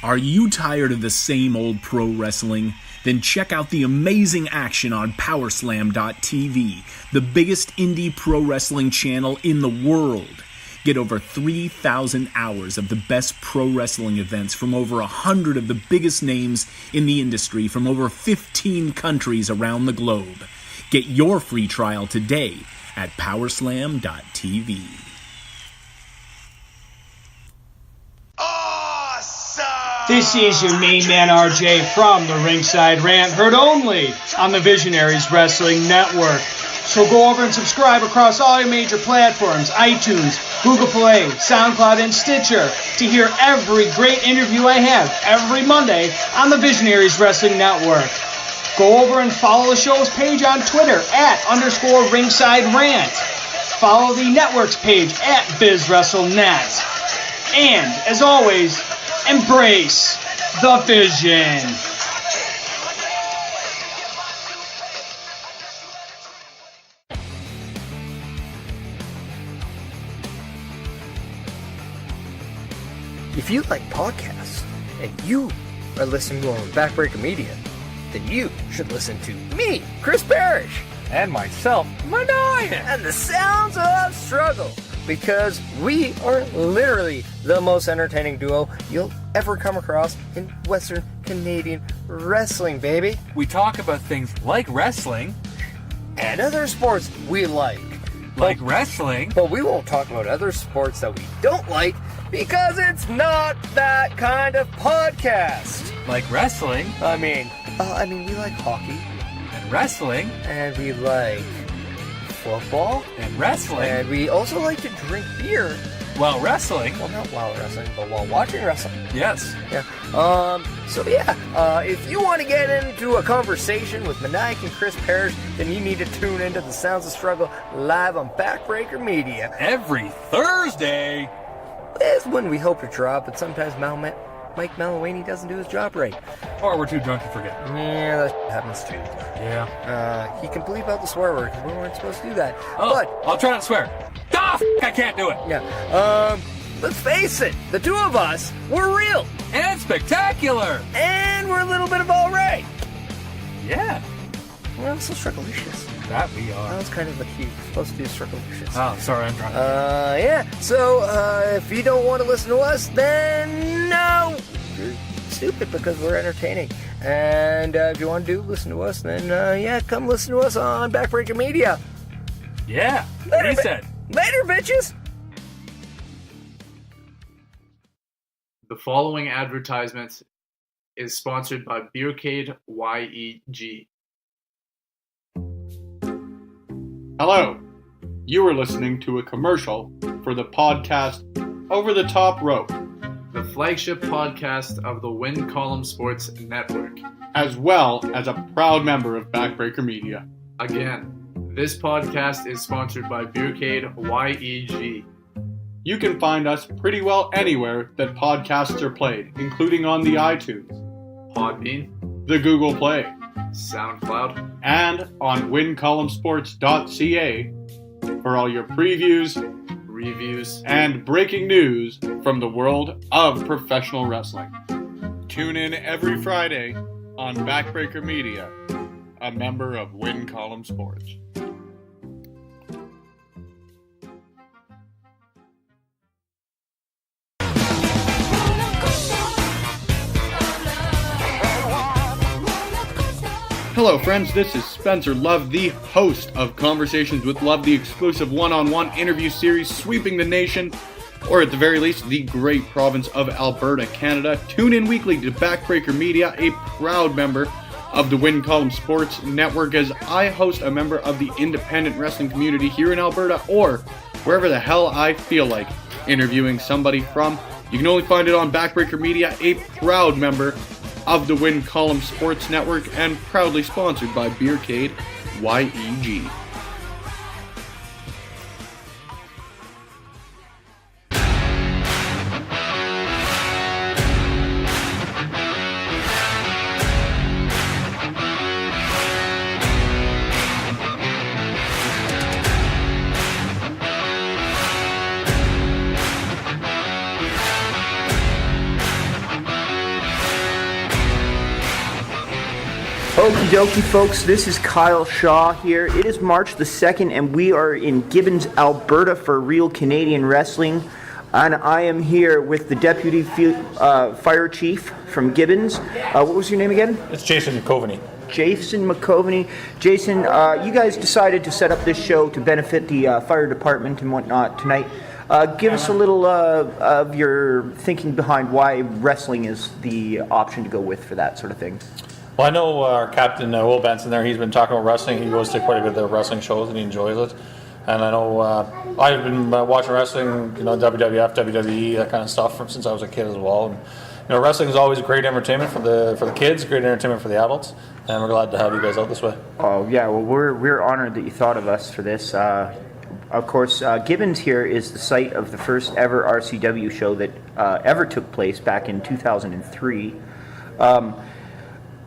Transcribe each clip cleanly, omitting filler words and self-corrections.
Are you tired of the same old pro wrestling? Then check out the amazing action on Powerslam.tv, the biggest indie pro wrestling channel in the world. Get over 3,000 hours of the best pro wrestling events from over 100 of the biggest names in the industry from over 15 countries around the globe. Get your free trial today at Powerslam.tv. This is your main man RJ from the Ringside Rant, heard only on the Visionaries Wrestling Network. So go over and subscribe across all your major platforms, iTunes, Google Play, SoundCloud, and Stitcher to hear every great interview I have every Monday on the Visionaries Wrestling Network. Go over and follow the show's page on Twitter @_Ringside Rant. Follow the network's page @BizWrestleNet. And, as always, embrace the vision. If you like podcasts and you are listening to on Backbreaker Media, then you should listen to me, Chris Parrish, and myself, Manoy, and the Sounds of Struggle, because we are literally the most entertaining duo you'll ever come across in Western Canadian wrestling, baby. We talk about things like wrestling and other sports we like. Wrestling. But we won't talk about other sports that we don't like, because it's not that kind of podcast. Like wrestling. I mean, we like hockey. And wrestling. And we like football. And wrestling. And we also like to drink beer. While wrestling. Well, not while wrestling, but while watching wrestling. Yes. Yeah. If you want to get into a conversation with Maniac and Chris Parrish, then you need to tune into the Sounds of Struggle live on Backbreaker Media. Every Thursday. That's when we hope to drop, but sometimes Mike Malawany doesn't do his job right. Or we're too drunk to forget. Yeah, that happens too. Yeah. He can bleep out the swear word, because we weren't supposed to do that. Oh, but I'll try not to swear. I can't do it. Yeah. Let's face it, the two of us, we're real. And spectacular. And we're a little bit of all right. Yeah. We're also strugglicious. That we are. That was kind of the key. We're supposed to do strugglicious. Oh, sorry, I'm drunk. Yeah. So, if you don't want to listen to us, then no. You're stupid, because we're entertaining. And if you want to listen to us, then come listen to us on Backbreaker Media. Yeah. Later, he said. Later, bitches. The following advertisement is sponsored by Barricade YEG. Hello. You are listening to a commercial for the podcast Over the Top Rope, the flagship podcast of the Win Column Sports Network, as well as a proud member of Backbreaker Media. Again, this podcast is sponsored by Barricade YEG. You can find us pretty well anywhere that podcasts are played, including on the iTunes, Podbean, the Google Play, SoundCloud, and on wincolumnsports.ca for all your previews, reviews, and breaking news from the world of professional wrestling. Tune in every Friday on Backbreaker Media, a member of Win Column Sports. Hello friends, this is Spencer Love, the host of Conversations with Love, the exclusive one-on-one interview series sweeping the nation, or at the very least, the great province of Alberta, Canada. Tune in weekly to Backbreaker Media, a proud member of the Win Column Sports Network, as I host a member of the independent wrestling community here in Alberta, or wherever the hell I feel like interviewing somebody from. You can only find it on Backbreaker Media, a proud member of the Win Column Sports Network, and proudly sponsored by Barricade YEG. Okie dokie, folks. This is Kyle Shaw here. It is March the 2nd, and we are in Gibbons, Alberta for Real Canadian Wrestling. And I am here with the Deputy Fire Chief from Gibbons. What was your name again? It's Jason McCovney. Jason McCovney. Jason, you guys decided to set up this show to benefit the fire department and whatnot tonight. Give us a little of your thinking behind why wrestling is the option to go with for that sort of thing. Well, I know our captain, Will Benson there, he's been talking about wrestling. He goes to quite a bit of the wrestling shows and he enjoys it. And I know I've been watching wrestling, WWF, WWE, that kind of stuff since I was a kid as well. And, wrestling is always great entertainment for the kids, great entertainment for the adults. And we're glad to have you guys out this way. Oh, yeah, well, we're honored that you thought of us for this. Of course, Gibbons here is the site of the first ever RCW show that ever took place back in 2003.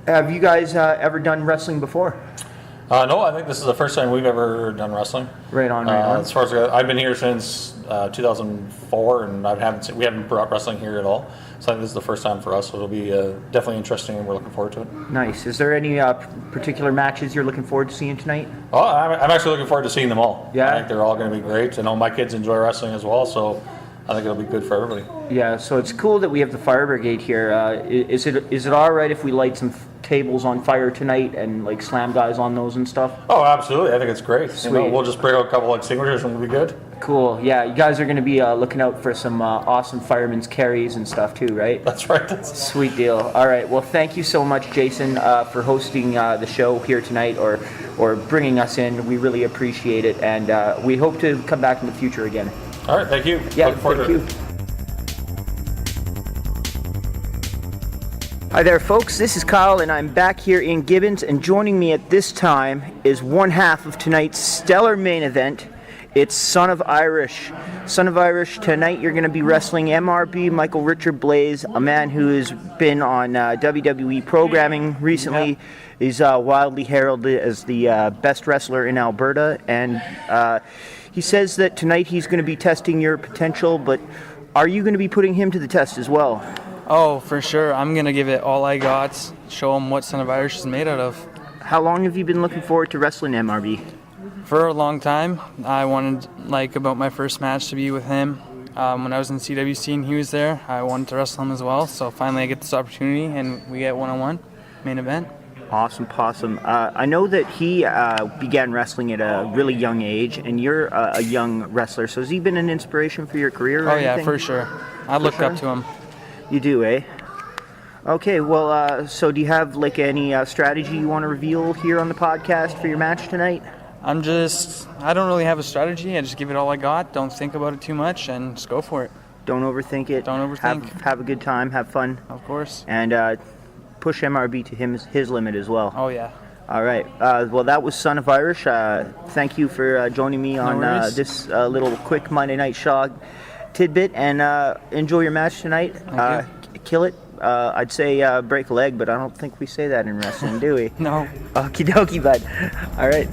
Have you guys ever done wrestling before? No, I think this is the first time we've ever done wrestling. Right on. As far as I've been here since 2004, and we haven't brought wrestling here at all. So I think this is the first time for us, so it'll be definitely interesting, and we're looking forward to it. Nice. Is there any particular matches you're looking forward to seeing tonight? Oh, I'm actually looking forward to seeing them all. Yeah? I think they're all going to be great. I know my kids enjoy wrestling as well, so I think it'll be good for everybody. Yeah, so it's cool that we have the fire brigade here. Is it all right if we light some tables on fire tonight and like slam guys on those and stuff? Oh, absolutely. I think it's great. Sweet. We'll just bring out a couple extinguishers and we'll be good. Cool. Yeah, you guys are going to be looking out for some awesome firemen's carries and stuff too, right? That's right. Sweet deal. All right. Well, thank you so much, Jason, for hosting the show here tonight or bringing us in. We really appreciate it, and we hope to come back in the future again. All right. Thank you. Yeah, looking forward to it. Hi there, folks. This is Kyle, and I'm back here in Gibbons, and joining me at this time is one half of tonight's stellar main event. It's Son of Irish. Son of Irish, tonight you're going to be wrestling MRB Michael Richard Blais, a man who has been on WWE programming recently. He's wildly heralded as the best wrestler in Alberta, and he says that tonight he's going to be testing your potential, but are you going to be putting him to the test as well? Oh, for sure. I'm going to give it all I got, show him what Son of Irish is made out of. How long have you been looking forward to wrestling MRB? For a long time. I wanted, about my first match to be with him. When I was in CWC and he was there, I wanted to wrestle him as well. So finally I get this opportunity and we get one-on-one main event. Awesome, possum. I know that he began wrestling at a really young age, and you're a young wrestler. So has he been an inspiration for your career or anything? Yeah, for sure. I look up to him. You do, eh? Okay, well, so do you have any strategy you want to reveal here on the podcast for your match tonight? I don't really have a strategy. I just give it all I got. Don't think about it too much and just go for it. Don't overthink it. Don't overthink. Have a good time. Have fun. Of course. And push MRB to his limit as well. Oh, yeah. All right. Well, that was Son of Irish. Thank you for joining me on this little quick Monday Night Shaw tidbit, and enjoy your match tonight. Kill it. I'd say break a leg, but I don't think we say that in wrestling, do we? No. Okie dokie, bud. All right.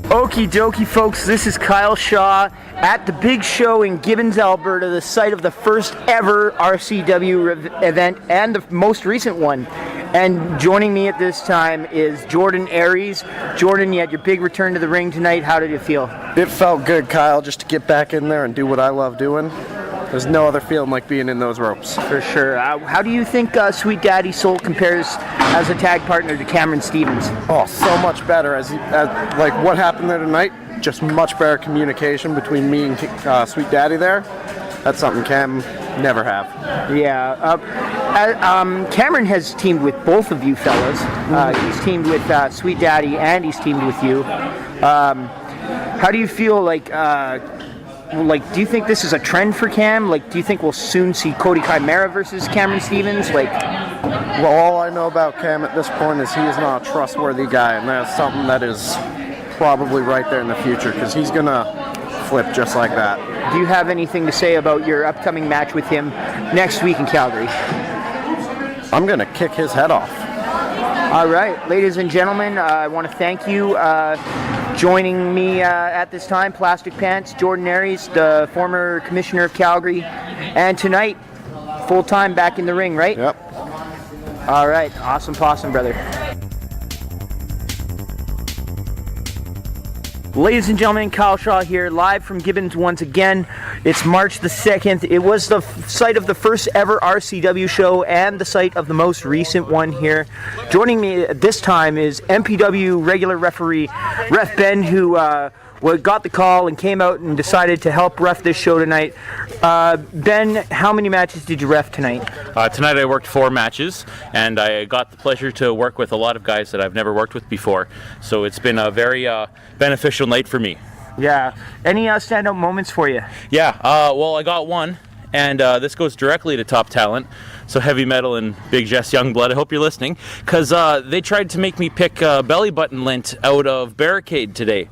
Okie dokie, folks. This is Kyle Shaw at the big show in Gibbons, Alberta, the site of the first ever RCW event and the most recent one. And joining me at this time is Jordan Aries. Jordan, you had your big return to the ring tonight. How did it feel? It felt good, Kyle, just to get back in there and do what I love doing. There's no other feeling like being in those ropes. For sure. How do you think Sweet Daddy Soul compares as a tag partner to Cameron Stevens? Oh, so much better. As what happened there tonight, just much better communication between me and Sweet Daddy there. That's something Cam never have. Yeah. Cameron has teamed with both of you fellas. He's teamed with Sweet Daddy and he's teamed with you. How do you feel do you think this is a trend for Cam? Do you think we'll soon see Cody Chimera versus Cameron Stevens? Well, all I know about Cam at this point is he is not a trustworthy guy, and that's something that is probably right there in the future, because he's going to flip just like that. Do you have anything to say about your upcoming match with him next week in Calgary? I'm going to kick his head off. All right, ladies and gentlemen, I want to thank you joining me at this time. Plastic Pants, Jordan Aries, the former commissioner of Calgary, and tonight, full-time back in the ring, right? Yep. All right, awesome possum, brother. Ladies and gentlemen, Kyle Shaw here, live from Gibbons once again. It's March the 2nd. It was the site of the first ever RCW show and the site of the most recent one here. Joining me at this time is MPW regular referee Ref Ben, who got the call and came out and decided to help ref this show tonight. Ben, how many matches did you ref tonight? Tonight I worked 4 matches, and I got the pleasure to work with a lot of guys that I've never worked with before. So it's been a very beneficial night for me. Yeah. Any standout moments for you? Yeah, well, I got one, and this goes directly to Top Talent. So Heavy Metal and Big Jess Youngblood, I hope you're listening, because they tried to make me pick belly button lint out of Barricade today.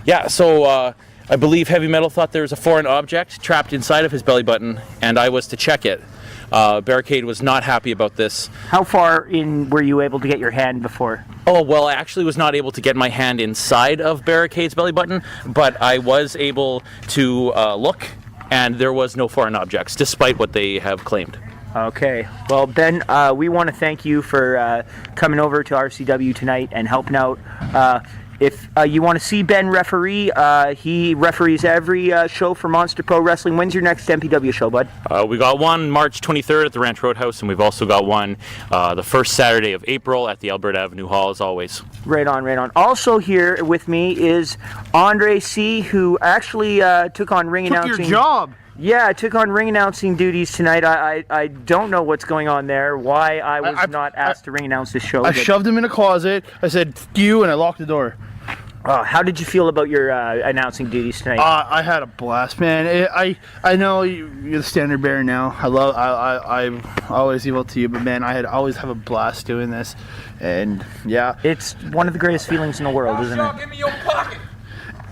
Yeah, so I believe Heavy Metal thought there was a foreign object trapped inside of his belly button, and I was to check it. Barricade was not happy about this. How far in were you able to get your hand before? Oh, well, I actually was not able to get my hand inside of Barricade's belly button, but I was able to look, and there was no foreign objects, despite what they have claimed. Okay. Well, Ben, we want to thank you for coming over to RCW tonight and helping out. If you want to see Ben referee, he referees every show for Monster Pro Wrestling. When's your next MPW show, bud? We got one March 23rd at the Ranch Roadhouse, and we've also got one the first Saturday of April at the Alberta Avenue Hall, as always. Right on, right on. Also here with me is Andre C., who actually took on ring announcing. Took your job. Yeah, I took on ring announcing duties tonight. I don't know what's going on there, why I was not asked to ring announce this show. I shoved him in a closet. I said, "F you," and I locked the door. How did you feel about your announcing duties tonight? I had a blast, man. I know you're the standard bearer now. I'm always equal to you, but man, I always have a blast doing this, and yeah, it's one of the greatest feelings in the world, isn't it? Give me your pocket.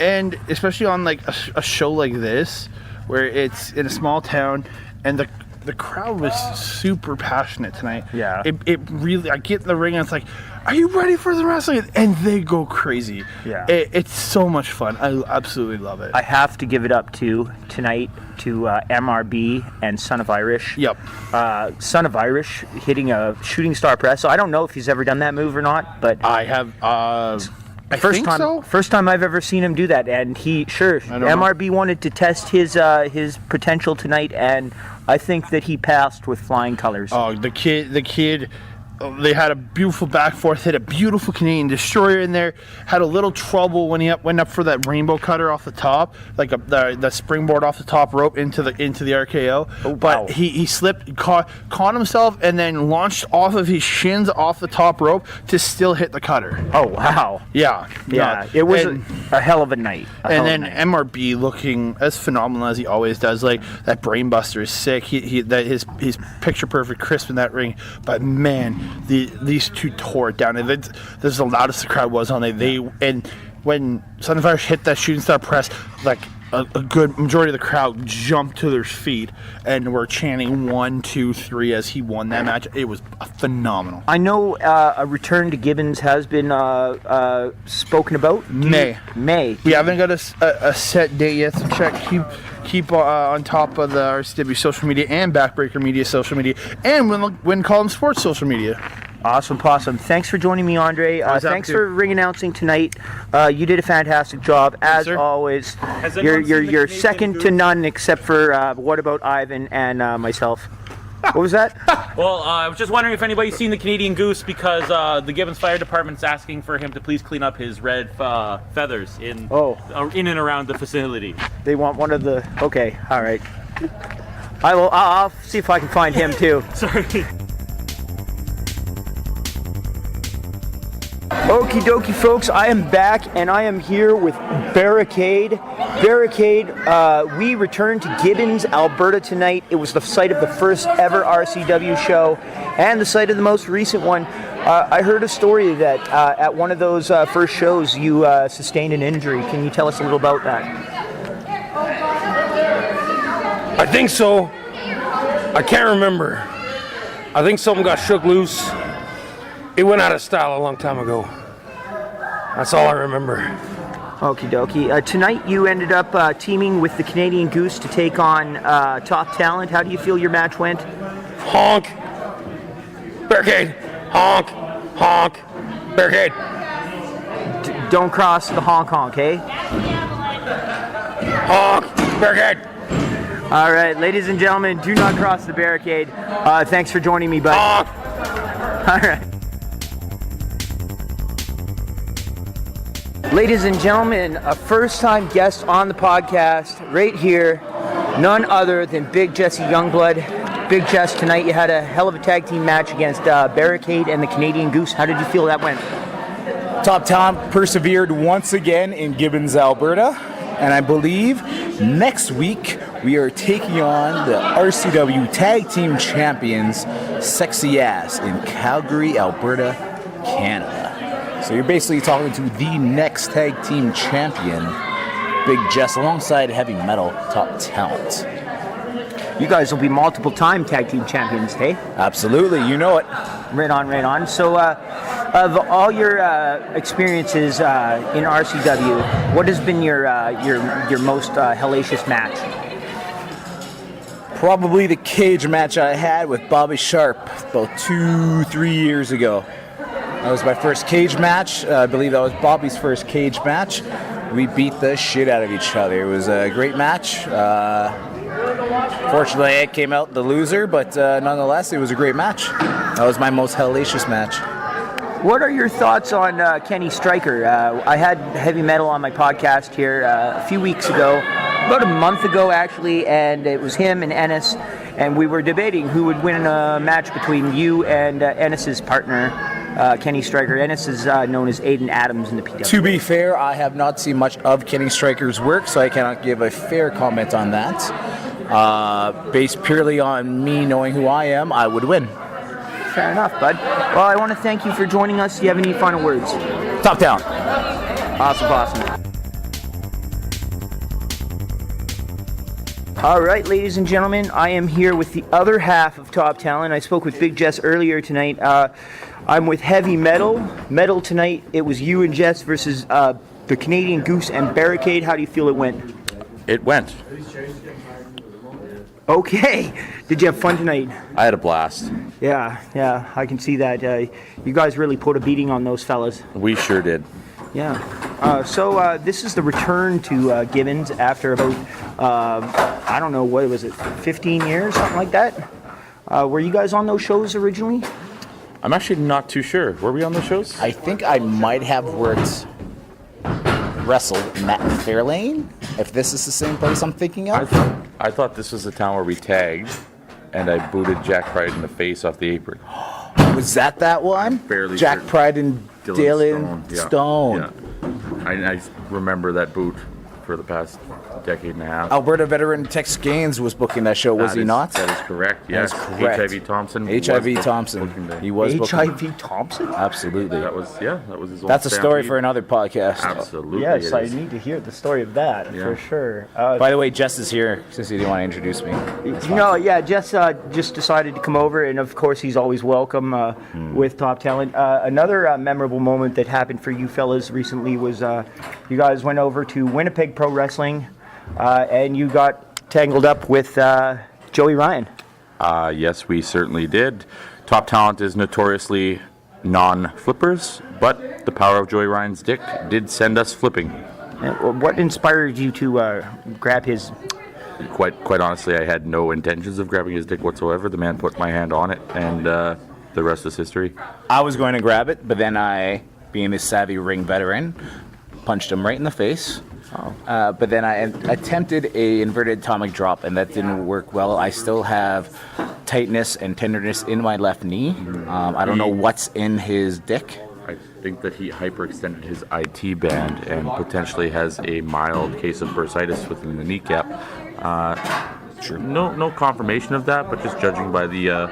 And especially on like a show like this, where it's in a small town, and the crowd was super passionate tonight. Yeah. It really, I get in the ring and it's like, are you ready for the wrestling? And they go crazy. Yeah. It's so much fun. I absolutely love it. I have to give it up tonight to MRB and Son of Irish. Yep. Son of Irish hitting a shooting star press. So I don't know if he's ever done that move or not, but I have. First time I've ever seen him do that, and MRB wanted to test his potential tonight, and I think that he passed with flying colors. Oh, the kid. They had a beautiful back forth, hit a beautiful Canadian destroyer in there. Had a little trouble when he went up for that rainbow cutter off the top, like the springboard off the top rope into the RKO. Oh, but wow. he slipped, caught himself, and then launched off of his shins off the top rope to still hit the cutter. Oh wow! Yeah. It was a hell of a night. MRB looking as phenomenal as he always does. Like that brainbuster is sick. His picture perfect, crisp in that ring. But man. These two tore it down, and this is the loudest the crowd was on it. And when Son of Irish hit that shooting star press, like a good majority of the crowd jumped to their feet and were chanting 1, 2, 3 as he won that match. It was phenomenal. I know a return to Gibbons has been spoken about. May. We haven't got a set date yet, so keep on top of the RCW social media and Backbreaker Media social media and Win Column Sports social media. Awesome possum. Thanks for joining me, Andre. Thanks for ring announcing tonight. You did a fantastic job, as always. You're second to none, except for what about Ivan and myself? What was that? Well, I was just wondering if anybody's seen the Canadian Goose, because the Gibbons Fire Department's asking for him to please clean up his red feathers in and around the facility. They want one of the... Okay, all right. I'll see if I can find him too. Sorry. Okie dokie, folks, I am back, and I am here with Barricade. Barricade, we returned to Gibbons, Alberta tonight. It was the site of the first ever RCW show and the site of the most recent one. I heard a story that at one of those first shows you sustained an injury. Can you tell us a little about that? I think so. I can't remember. I think something got shook loose. It went out of style a long time ago. That's all I remember. Okie dokie. Tonight you ended up teaming with the Canadian Goose to take on Top Talent. How do you feel your match went? Honk. Barricade. Honk. Honk. Barricade. Don't cross the honk, eh? Honk. Barricade. All right, ladies and gentlemen, do not cross the barricade. Thanks for joining me, bud. Honk. All right. Ladies and gentlemen, a first-time guest on the podcast right here, none other than Big Jess Youngblood. Big Jess, tonight you had a hell of a tag team match against Barricade and the Canadian Goose. How did you feel that went? Top Talent persevered once again in Gibbons, Alberta, and I believe next week we are taking on the RCW Tag Team Champions, Sexy Ass, in Calgary, Alberta, Canada. So you're basically talking to the next tag team champion, Big Jess, alongside Heavy Metal Top Talent. You guys will be multiple-time tag team champions, hey? Absolutely, you know it. Right on. So, of all your experiences in RCW, what has been your most hellacious match? Probably the cage match I had with Bobby Sharp about 2-3 years ago. That was my first cage match. I believe that was Bobby's first cage match. We beat the shit out of each other. It was a great match. Fortunately, I came out the loser, but nonetheless, it was a great match. That was my most hellacious match. What are your thoughts on Kenny Stryker? I had Heavy Metal on my podcast here a few weeks ago, about a month ago actually, and it was him and Ennis, and we were debating who would win a match between you and Ennis's partner, Kenny Stryker. Ennis is known as Aiden Adams in the PW. To be fair, I have not seen much of Kenny Stryker's work, so I cannot give a fair comment on that. Based purely on me knowing who I am, I would win. Fair enough, bud. Well, I want to thank you for joining us. Do you have any final words? Top down. Awesome. All right, ladies and gentlemen, I am here with the other half of Top Talent. I spoke with Big Jess earlier tonight. I'm with Heavy Metal. Metal tonight, it was you and Jess versus the Canadian Goose and Barricade. How do you feel it went? It went. Okay. Did you have fun tonight? I had a blast. Yeah, I can see that. You guys really put a beating on those fellas. We sure did. Yeah. So this is the return to Gibbons after about, I don't know, what was it, 15 years, something like that? Were you guys on those shows originally? I'm actually not too sure. Were we on those shows? I think I might have wrestled Matt Fairlane, if this is the same place I'm thinking of. I thought this was the town where we tagged, and I booted Jack Pride in the face off the apron. Was that one? Fairly Jack certain. Pride and Dylan Yeah. Stone. Yeah. I remember that boot for the past decade and a half. Alberta veteran Tex Gaines was booking that show, was he not? That is correct, That yes. is correct. HIV Thompson. HIV Thompson. He was booking. HIV Thompson? Absolutely. That was his old That's a story stampede. for another podcast. Absolutely. Yes, it I is. need to hear the story of that, for sure. By the way, Jess is here, since you didn't want to introduce me. Jess just decided to come over, and of course he's always welcome with Top Talent. Another memorable moment that happened for you fellas recently was you guys went over to Winnipeg Pro Wrestling, and you got tangled up with Joey Ryan. Yes, we certainly did. Top Talent is notoriously non-flippers, but the power of Joey Ryan's dick did send us flipping. What inspired you to grab his? Quite honestly, I had no intentions of grabbing his dick whatsoever. The man put my hand on it, and the rest is history. I was going to grab it, but then I, being a savvy ring veteran, punched him right in the face. But then I attempted a inverted atomic drop, and that didn't work well. I still have tightness and tenderness in my left knee. I don't know what's in his dick. I think that he hyperextended his IT band and potentially has a mild case of bursitis within the kneecap. Sure. No confirmation of that, but just judging by the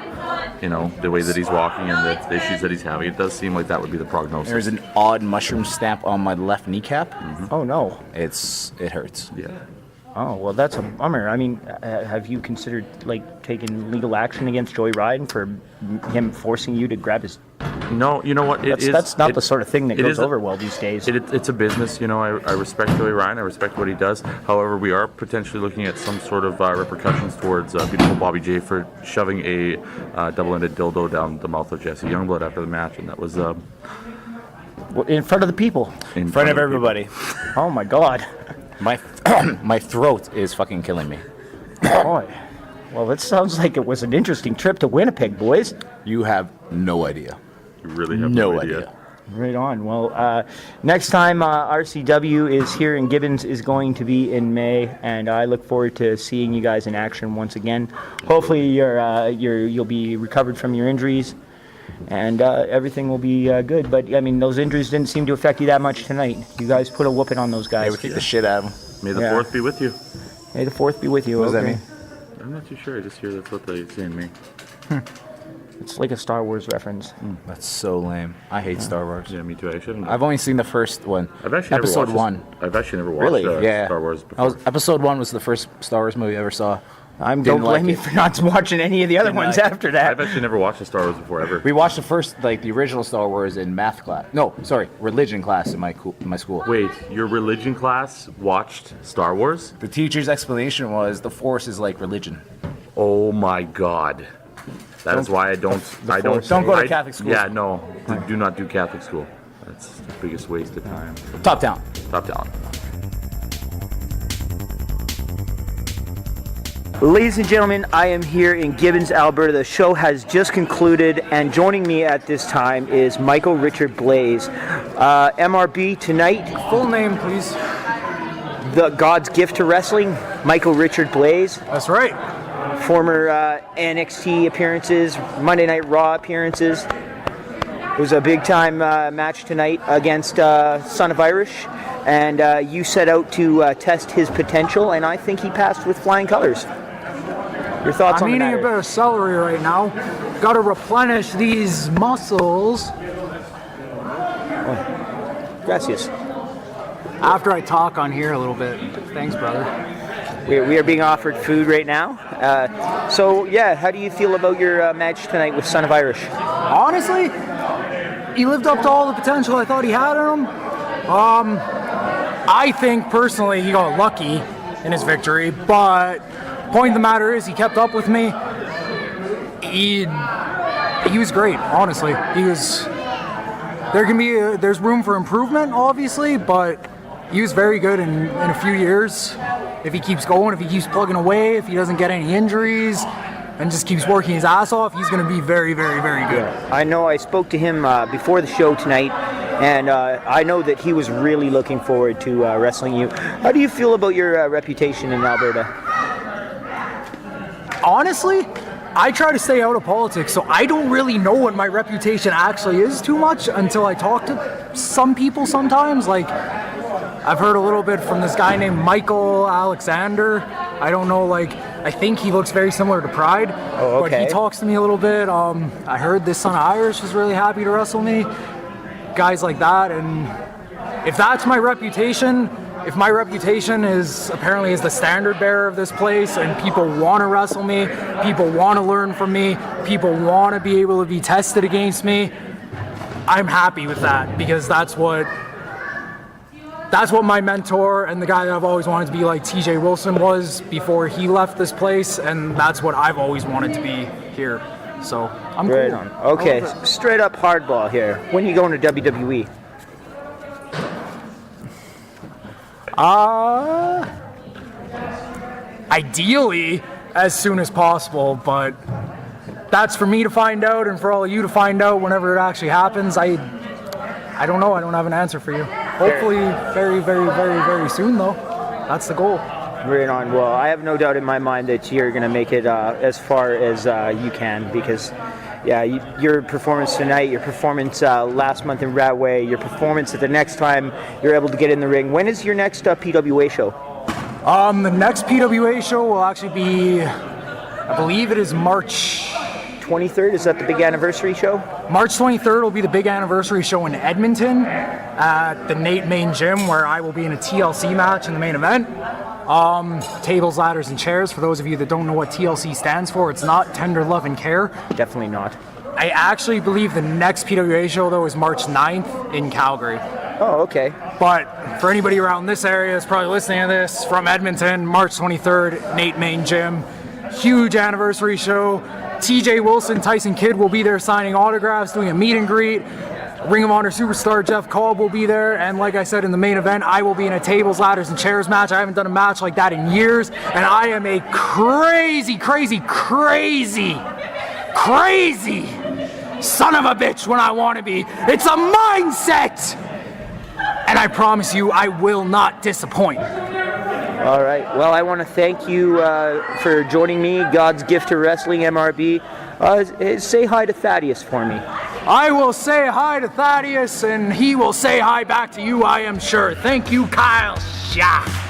the way that he's walking and the issues that he's having, it does seem like that would be the prognosis. There's an odd mushroom stamp on my left kneecap. Oh no. It hurts. Yeah. Oh, well, that's a bummer. I mean, have you considered taking legal action against Joey Ryan for him forcing you to grab his No, you know what? That's not the sort of thing that goes over well these days. It's a business. I respect Billy Ryan. I respect what he does. However, we are potentially looking at some sort of repercussions towards beautiful Bobby J for shoving a double-ended dildo down the mouth of Jess Youngblood after the match, and that was in front of the people. In front of everybody. Oh my God. My throat is fucking killing me. Boy. Well, it sounds like it was an interesting trip to Winnipeg, boys. You have no idea. You really have no idea. Right on. Well, next time RCW is here in Gibbons is going to be in May, and I look forward to seeing you guys in action once again. Hopefully, you'll be recovered from your injuries, and everything will be good. But I mean, those injuries didn't seem to affect you that much tonight. You guys put a whooping on those guys. They would kick the shit out of them. May the 4th be with you. May the 4th be with you. What does that mean? I'm not too sure. I just hear that's what they say in me. It's like a Star Wars reference. That's so lame. I hate Star Wars. Yeah, me too. I've only seen the first one. I've actually episode 1. I've actually never watched Star Wars before. Episode 1 was the first Star Wars movie I ever saw. Don't blame me for not watching any of the other ones after that. I've actually never watched a Star Wars before, ever. We watched the original Star Wars in math class. No, sorry, religion class in my school. Wait, your religion class watched Star Wars? The teacher's explanation was the Force is like religion. Oh my God. That is why I don't go to Catholic school. Yeah, no. Do not do Catholic school. That's the biggest waste of time. Top down. Ladies and gentlemen, I am here in Gibbons, Alberta. The show has just concluded, and joining me at this time is Michael Richard Blais. MRB tonight. Full name, please. The God's gift to wrestling, Michael Richard Blais. That's right. Former NXT appearances, Monday Night Raw appearances. It was a big-time match tonight against Son of Irish, and you set out to test his potential, and I think he passed with flying colors. Your thoughts on the matter? I'm eating a bit of celery right now. Got to replenish these muscles. Oh. Gracias. After I talk on here a little bit. Thanks, brother. We are being offered food right now. So, how do you feel about your match tonight with Son of Irish? Honestly, he lived up to all the potential I thought he had in him. I think, personally, he got lucky in his victory, but point of the matter is he kept up with me. He was great, honestly. There's room for improvement, obviously, but he was very good in a few years. If he keeps going, if he keeps plugging away, if he doesn't get any injuries, and just keeps working his ass off, he's going to be very, very, very good. I know I spoke to him before the show tonight, and I know that he was really looking forward to wrestling you. How do you feel about your reputation in Alberta? Honestly, I try to stay out of politics, so I don't really know what my reputation actually is too much until I talk to some people sometimes. Like, I've heard a little bit from this guy named Michael Alexander. I don't know, I think he looks very similar to Pride. Oh, okay. But he talks to me a little bit. I heard this Son of Irish was really happy to wrestle me. Guys like that. And if that's my reputation, if my reputation is apparently is the standard bearer of this place and people want to wrestle me, people want to learn from me, people want to be able to be tested against me, I'm happy with that, because that's what my mentor and the guy that I've always wanted to be like TJ Wilson was before he left this place, and that's what I've always wanted to be here. So I'm right cool. on. Okay, straight up hardball here. When are you going to WWE? Ideally, as soon as possible, but that's for me to find out and for all of you to find out whenever it actually happens. I don't know. I don't have an answer for you. Hopefully very, very, very, very soon, though. That's the goal. Right on. Well, I have no doubt in my mind that you're going to make it as far as you can, because, your performance tonight, your performance last month in Radway, your performance at the next time you're able to get in the ring. When is your next PWA show? The next PWA show will actually be, I believe it is March 23rd. Is that the big anniversary show? March 23rd will be the big anniversary show in Edmonton at the Nate Main Gym, where I will be in a TLC match in the main event. Tables, ladders, and chairs. For those of you that don't know what TLC stands for, it's not Tender Love and Care. Definitely not. I actually believe the next PWA show, though, is March 9th in Calgary. Oh, okay. But for anybody around this area that's probably listening to this, from Edmonton, March 23rd, Nate Main Gym. Huge anniversary show. TJ Wilson, Tyson Kidd will be there signing autographs, doing a meet and greet. Ring of Honor superstar Jeff Cobb will be there. And like I said in the main event, I will be in a tables, ladders, and chairs match. I haven't done a match like that in years. And I am a crazy son of a bitch when I want to be. It's a mindset! And I promise you, I will not disappoint. All right. Well, I want to thank you for joining me. God's gift to wrestling, MRB. Say hi to Thaddeus for me. I will say hi to Thaddeus, and he will say hi back to you, I am sure. Thank you, Kyle Shah.